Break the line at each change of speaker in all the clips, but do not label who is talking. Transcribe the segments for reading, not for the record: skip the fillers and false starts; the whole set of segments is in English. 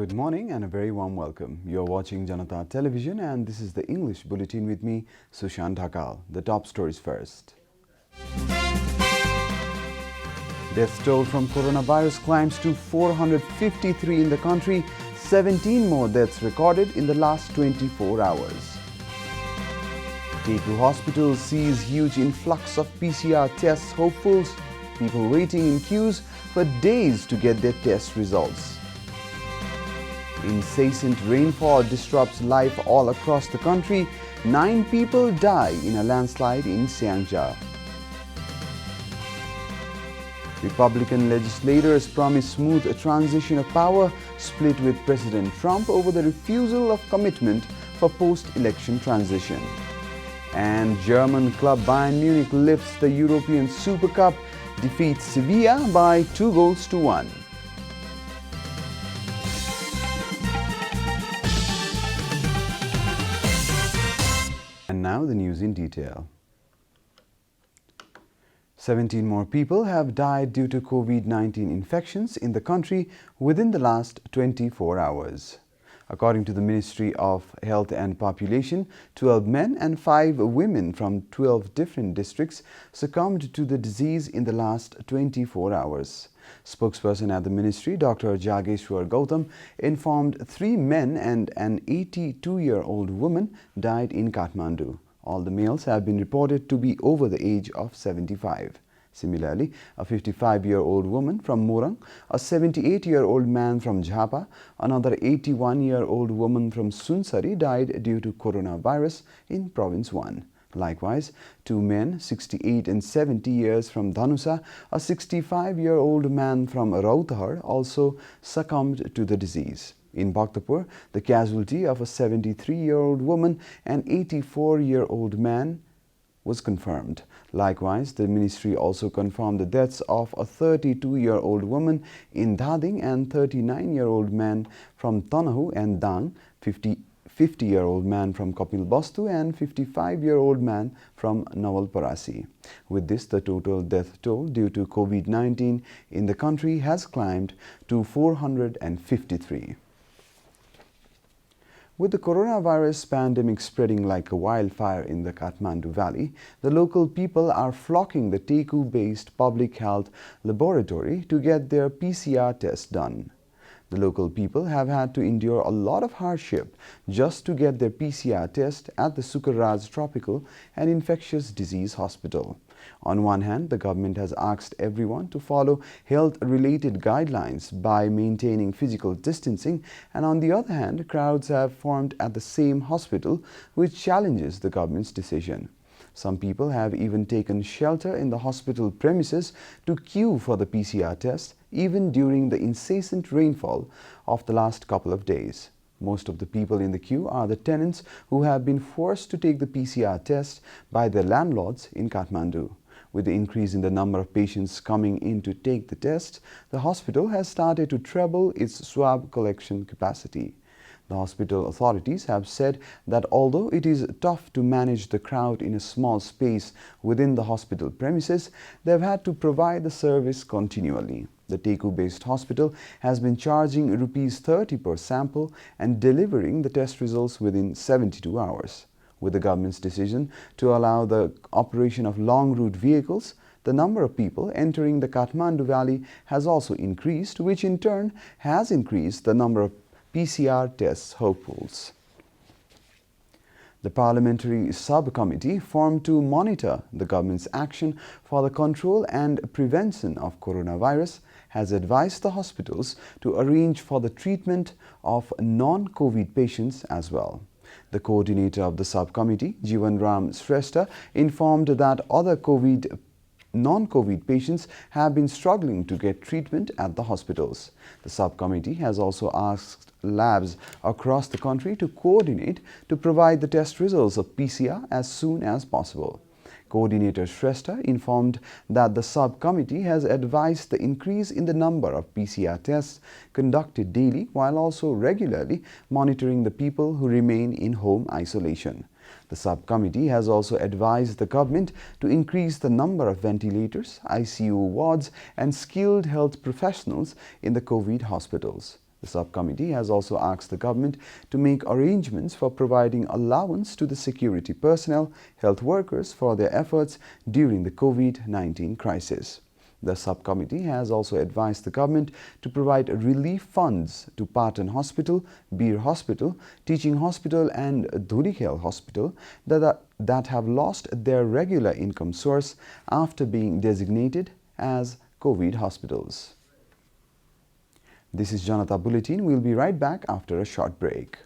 Good morning and a very warm welcome. You're watching Janata Television and this is the English Bulletin with me, Sushant Dhakal. The top stories first. Death toll from coronavirus climbs to 453 in the country. 17 more deaths recorded in the last 24 hours. Teku Hospital sees huge influx of PCR tests hopefuls. People waiting in queues for days to get their test results. Incessant rainfall disrupts life all across the country. 9 people die in a landslide in Siangja. Republican legislators promise smooth transition of power, split with President Trump over the refusal of commitment for post-election transition. And German club Bayern Munich lifts the European Super Cup, defeats Sevilla by 2-1. And now the news in detail. 17 more people have died due to COVID-19 infections in the country within the last 24 hours. According to the Ministry of Health and Population, 12 men and 5 women from 12 different districts succumbed to the disease in the last 24 hours. Spokesperson at the ministry, Dr. Jageshwar Gautam, informed 3 men and an 82-year-old woman died in Kathmandu. All the males have been reported to be over the age of 75. Similarly, a 55-year-old woman from Morang, a 78-year-old man from Jhapa, another 81-year-old woman from Sunsari died due to coronavirus in Province 1. Likewise, 2 men, 68 and 70 years from Dhanusa, a 65-year-old man from Rautahar also succumbed to the disease. In Bhaktapur, the casualty of a 73-year-old woman and 84-year-old man was confirmed. Likewise, the ministry also confirmed the deaths of a 32-year-old woman in Dhading and 39-year-old man from Tanahu and Dang, 50-year-old man from Kapilbastu and 55-year-old man from Nawalparasi. With this, the total death toll due to COVID-19 in the country has climbed to 453. With the coronavirus pandemic spreading like a wildfire in the Kathmandu Valley, the local people are flocking the Teku-based public health laboratory to get their PCR test done. The local people have had to endure a lot of hardship just to get their PCR test at the Sukarraj Tropical and Infectious Disease Hospital. On one hand, the government has asked everyone to follow health-related guidelines by maintaining physical distancing, and on the other hand, crowds have formed at the same hospital, which challenges the government's decision. Some people have even taken shelter in the hospital premises to queue for the PCR test, even during the incessant rainfall of the last couple of days. Most of the people in the queue are the tenants who have been forced to take the PCR test by their landlords in Kathmandu. With the increase in the number of patients coming in to take the test, the hospital has started to treble its swab collection capacity. The hospital authorities have said that although it is tough to manage the crowd in a small space within the hospital premises, they have had to provide the service continually. The Teku-based hospital has been charging Rs 30 per sample and delivering the test results within 72 hours. With the government's decision to allow the operation of long route vehicles, the number of people entering the Kathmandu Valley has also increased, which in turn has increased the number of PCR tests hopefuls. The Parliamentary subcommittee formed to monitor the government's action for the control and prevention of coronavirus has advised the hospitals to arrange for the treatment of non-COVID patients as well. The coordinator of the subcommittee, Jeevan Ram Shrestha, informed that other non-COVID patients have been struggling to get treatment at the hospitals. The subcommittee has also asked labs across the country to coordinate to provide the test results of PCR as soon as possible. Coordinator Shrestha informed that the subcommittee has advised the increase in the number of PCR tests conducted daily while also regularly monitoring the people who remain in home isolation. The subcommittee has also advised the government to increase the number of ventilators, ICU wards and skilled health professionals in the COVID hospitals. The subcommittee has also asked the government to make arrangements for providing allowance to the security personnel, health workers for their efforts during the COVID-19 crisis. The subcommittee has also advised the government to provide relief funds to Patan Hospital, Bir Hospital, Teaching Hospital and Dhurikhel Hospital that have lost their regular income source after being designated as COVID hospitals. This is Janata Bulletin. We'll be right back after a short break.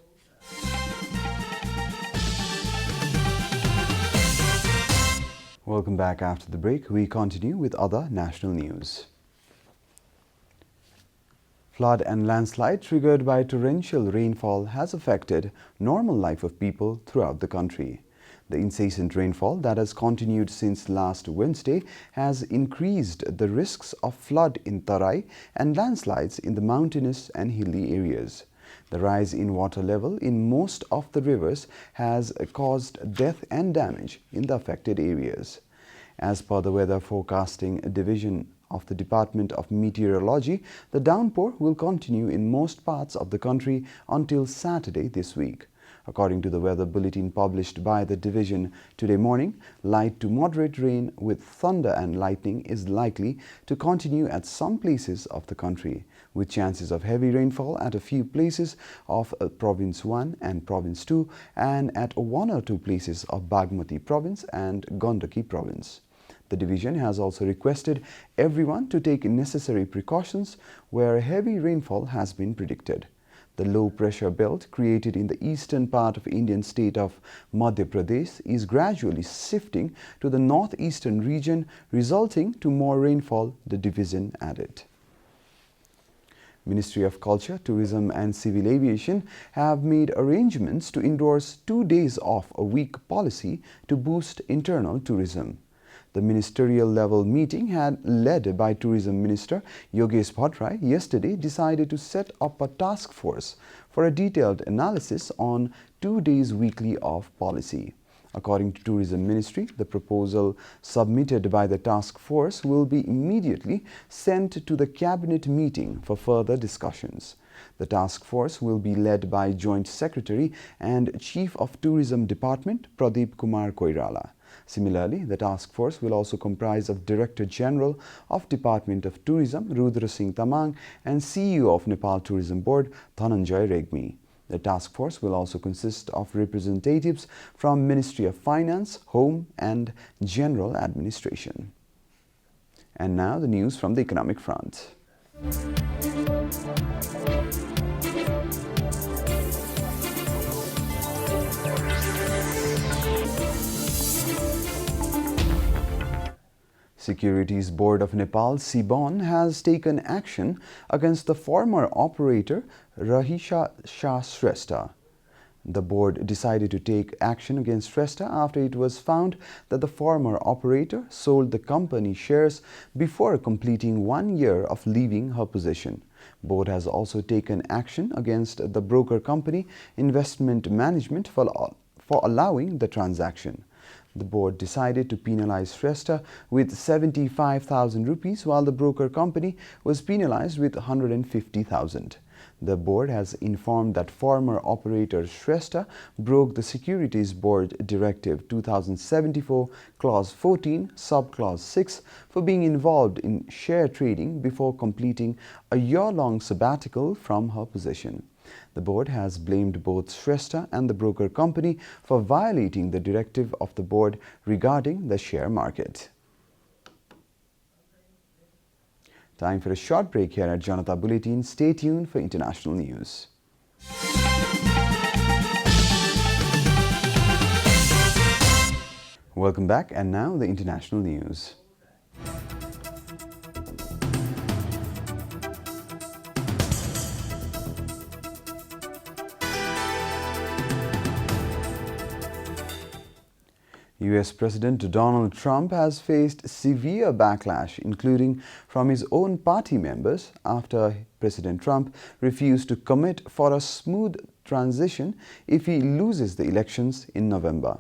Welcome back after the break. We continue with other national news. Flood and landslide triggered by torrential rainfall has affected normal life of people throughout the country. The incessant rainfall that has continued since last Wednesday has increased the risks of flood in Tarai and landslides in the mountainous and hilly areas. The rise in water level in most of the rivers has caused death and damage in the affected areas. As per the Weather Forecasting Division of the Department of Meteorology, the downpour will continue in most parts of the country until Saturday this week. According to the weather bulletin published by the division today morning, light to moderate rain with thunder and lightning is likely to continue at some places of the country, with chances of heavy rainfall at a few places of Province 1 and Province 2 and at one or two places of Bagmati Province and Gandaki Province. The division has also requested everyone to take necessary precautions where heavy rainfall has been predicted. The low-pressure belt created in the eastern part of Indian state of Madhya Pradesh is gradually shifting to the northeastern region, resulting to more rainfall, the division added. Ministry of Culture, Tourism and Civil Aviation have made arrangements to endorse 2 days off a week policy to boost internal tourism. The ministerial-level meeting led by Tourism Minister Yogesh Bhattrai yesterday decided to set up a task force for a detailed analysis on 2 days weekly off policy. According to Tourism Ministry, the proposal submitted by the task force will be immediately sent to the cabinet meeting for further discussions. The task force will be led by Joint Secretary and Chief of Tourism Department Pradeep Kumar Koirala. Similarly, the task force will also comprise of Director General of Department of Tourism Rudra Singh Tamang and CEO of Nepal Tourism Board Dhananjay Regmi. The task force will also consist of representatives from Ministry of Finance, Home and General Administration. And now the news from the economic front. Securities Board of Nepal, SIBON, has taken action against the former operator Rahisha Shah Shrestha. The board decided to take action against Shrestha after it was found that the former operator sold the company shares before completing 1 year of leaving her position. Board has also taken action against the broker company Investment Management for allowing the transaction. The board decided to penalize Shrestha with 75,000 rupees while the broker company was penalized with 150,000. The board has informed that former operator Shrestha broke the Securities Board Directive 2074 Clause 14 Subclause 6 for being involved in share trading before completing a year-long sabbatical from her position. The board has blamed both Shrestha and the broker company for violating the directive of the board regarding the share market. Time for a short break here at Janata Bulletin. Stay tuned for international news. Welcome back, and now the international news. US President Donald Trump has faced severe backlash, including from his own party members, after President Trump refused to commit for a smooth transition if he loses the elections in November.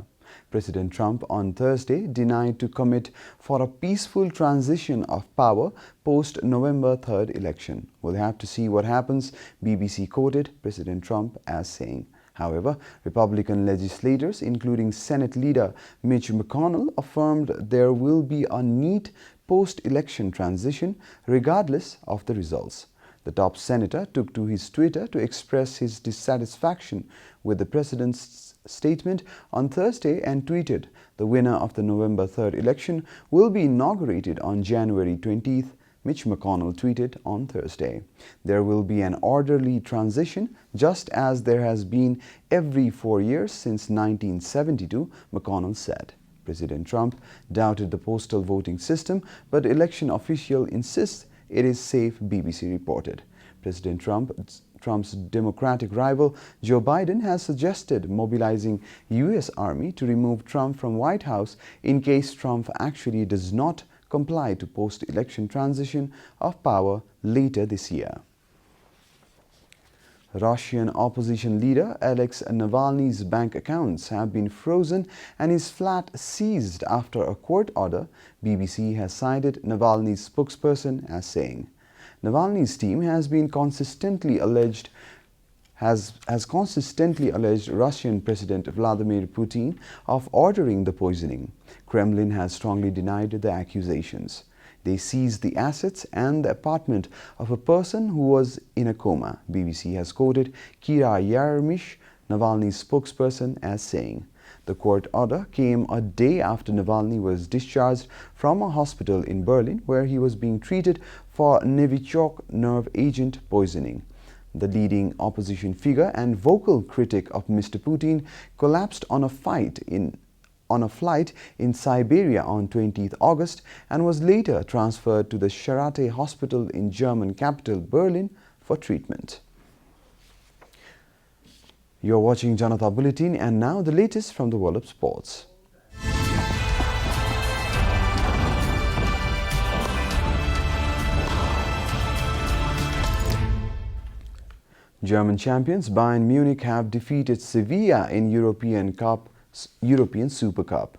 President Trump on Thursday denied to commit for a peaceful transition of power post-November 3rd election. We'll have to see what happens, BBC quoted President Trump as saying. However, Republican legislators, including Senate leader Mitch McConnell, affirmed there will be a neat post-election transition regardless of the results. The top senator took to his Twitter to express his dissatisfaction with the president's statement on Thursday and tweeted, "The winner of the November 3rd election will be inaugurated on January 20th. Mitch McConnell tweeted on Thursday. There will be an orderly transition, just as there has been every 4 years since 1972, McConnell said. President Trump doubted the postal voting system, but election official insists it is safe, BBC reported. President Trump's Democratic rival Joe Biden has suggested mobilizing U.S. Army to remove Trump from White House in case Trump actually does not comply to post-election transition of power later this year. Russian opposition leader Alex Navalny's bank accounts have been frozen and his flat seized after a court order, BBC has cited Navalny's spokesperson as saying. Navalny's team has consistently alleged Russian President Vladimir Putin of ordering the poisoning. Kremlin has strongly denied the accusations. They seized the assets and the apartment of a person who was in a coma. BBC has quoted Kira Yarmysh, Navalny's spokesperson, as saying. The court order came a day after Navalny was discharged from a hospital in Berlin where he was being treated for Novichok nerve agent poisoning. The leading opposition figure and vocal critic of Mr. Putin collapsed on a flight in Siberia on 20th August and was later transferred to the Charité hospital in German capital Berlin for treatment. You're watching Janata Bulletin, and now the latest from the world of sports. German champions Bayern Munich have defeated Sevilla in European Super Cup.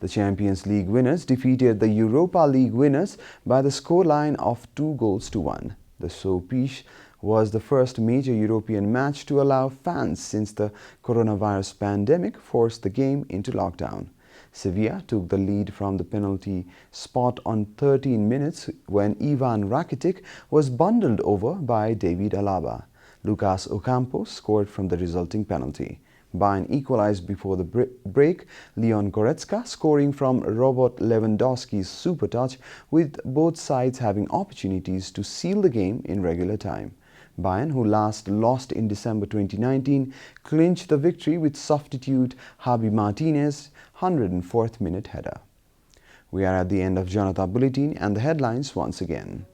The Champions League winners defeated the Europa League winners by the scoreline of 2-1. The showpiece was the first major European match to allow fans since the coronavirus pandemic forced the game into lockdown. Sevilla took the lead from the penalty spot on 13 minutes when Ivan Rakitic was bundled over by David Alaba. Lucas Ocampo scored from the resulting penalty. Bayern equalized before the break, Leon Goretzka scoring from Robert Lewandowski's super touch, with both sides having opportunities to seal the game in regular time. Bayern, who last lost in December 2019, clinched the victory with substitute Javi Martinez's 104th minute header. We are at the end of Janata Bulletin, and the headlines once again.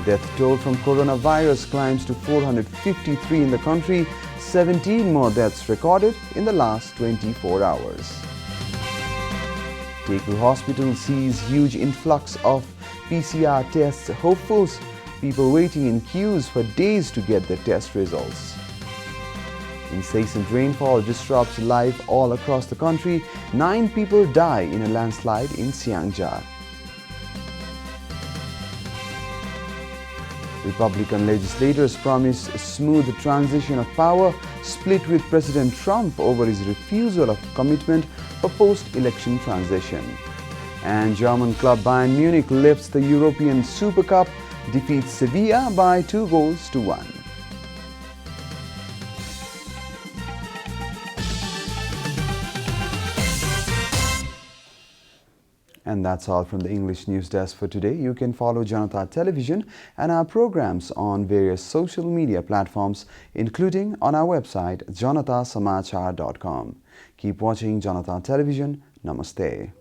Death toll from coronavirus climbs to 453 in the country, 17 more deaths recorded in the last 24 hours. Teku Hospital sees huge influx of PCR tests hopefuls, people waiting in queues for days to get their test results. Incessant rainfall disrupts life all across the country. 9 people die in a landslide in Xiangja. Republican legislators promise a smooth transition of power, split with President Trump over his refusal of commitment for post-election transition. And German club Bayern Munich lifts the European Super Cup, defeats Sevilla by 2-1. And that's all from the English News Desk for today. You can follow Janata Television and our programs on various social media platforms, including on our website janatasamachar.com. Keep watching Janata Television. Namaste.